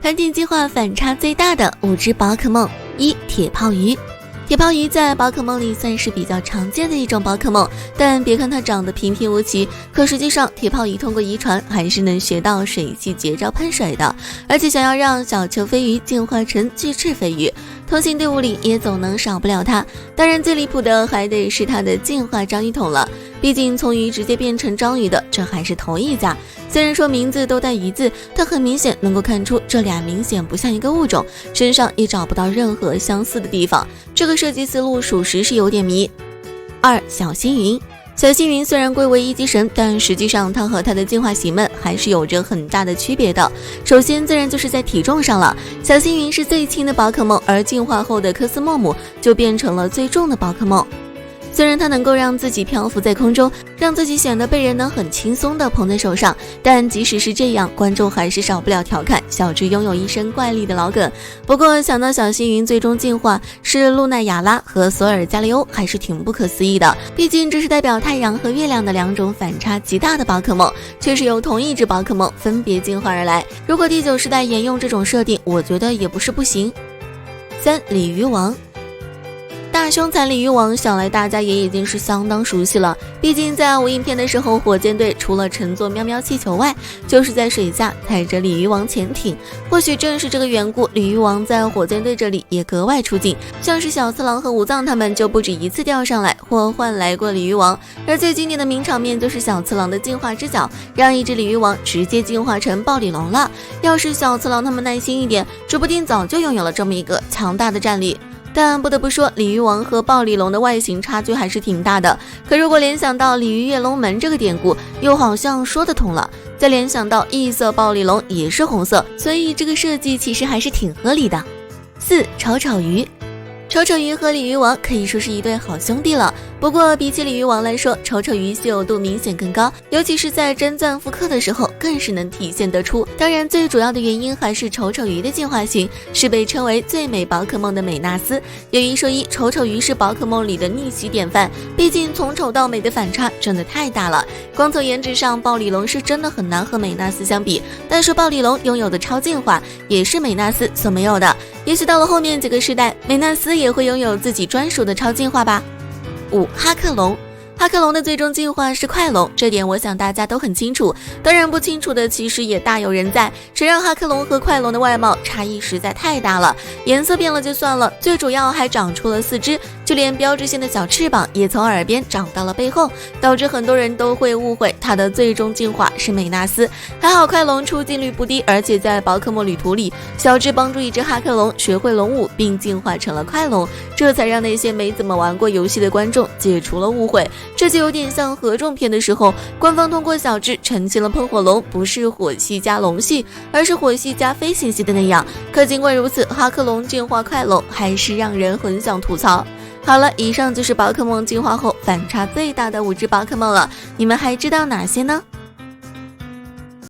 盘点进化反差最大的5只宝可梦。1. 铁炮鱼。铁炮鱼在宝可梦里算是比较常见的一种宝可梦，但别看它长得平平无奇，可实际上铁炮鱼通过遗传还是能学到水系绝招喷水的，而且想要让小球飞鱼进化成巨翅飞鱼，通信队伍里也总能少不了它。当然最离谱的还得是它的进化章鱼桶了，毕竟从鱼直接变成章鱼的这还是头一家。虽然说名字都带鱼字，但很明显能够看出这俩明显不像一个物种，身上也找不到任何相似的地方，这个设计思路属实是有点迷。2. 小星云。小星云虽然归为1级神，但实际上它和它的进化型们还是有着很大的区别的。首先自然就是在体重上了，小星云是最轻的宝可梦，而进化后的科斯莫姆就变成了最重的宝可梦。虽然它能够让自己漂浮在空中，让自己显得被人能很轻松地捧在手上，但即使是这样，观众还是少不了调侃小智拥有一身怪力的老梗。不过想到小星云最终进化是露奈雅拉和索尔加利欧，还是挺不可思议的，毕竟这是代表太阳和月亮的2种反差极大的宝可梦，却是由同一只宝可梦分别进化而来。如果第9世代沿用这种设定，我觉得也不是不行。3. 鲤鱼王。大凶残鲤鱼王想来大家也已经是相当熟悉了，毕竟在无印片的时候，火箭队除了乘坐喵喵气球外，就是在水下踩着鲤鱼王潜艇。或许正是这个缘故，鲤鱼王在火箭队这里也格外出镜，像是小次郎和武藏他们就不止一次钓上来或换来过鲤鱼王。而最经典的名场面就是小次郎的进化之脚，让一只鲤鱼王直接进化成暴鲤龙了。要是小次郎他们耐心一点，指不定早就拥有了这么一个强大的战力。但不得不说，鲤鱼王和暴鲤龙的外形差距还是挺大的。可如果联想到鲤鱼跃龙门这个典故，又好像说得通了。再联想到异色暴鲤龙也是红色，所以这个设计其实还是挺合理的。4. 丑丑鱼。丑丑鱼和鲤鱼王可以说是一对好兄弟了，不过比起鲤鱼王来说，丑丑鱼稀有度明显更高，尤其是在真钻复刻的时候更是能体现得出。当然最主要的原因还是丑丑鱼的进化型是被称为最美宝可梦的美纳斯。有一说一，丑丑鱼是宝可梦里的逆袭典范，毕竟从丑到美的反差真的太大了。光从颜值上，暴鲤龙是真的很难和美纳斯相比，但是暴鲤龙拥有的超进化也是美纳斯所没有的，也许到了后面几个世代，美纳斯也会拥有自己专属的超进化吧。5. 哈克龙。哈克龙的最终进化是快龙，这点我想大家都很清楚，当然不清楚的其实也大有人在。谁让哈克龙和快龙的外貌差异实在太大了，颜色变了就算了，最主要还长出了4只，就连标志性的小翅膀也从耳边长到了背后，导致很多人都会误会它的最终进化是美纳斯。还好快龙出镜率不低，而且在宝可梦旅途里，小智帮助一只哈克龙学会龙舞并进化成了快龙，这才让那些没怎么玩过游戏的观众解除了误会。这就有点像合众片的时候，官方通过小智澄清了喷火龙不是火系加龙系，而是火系加飞行系的那样。可尽管如此，哈克龙进化快龙还是让人很想吐槽。好了，以上就是宝可梦进化后反差最大的5只宝可梦了，你们还知道哪些呢？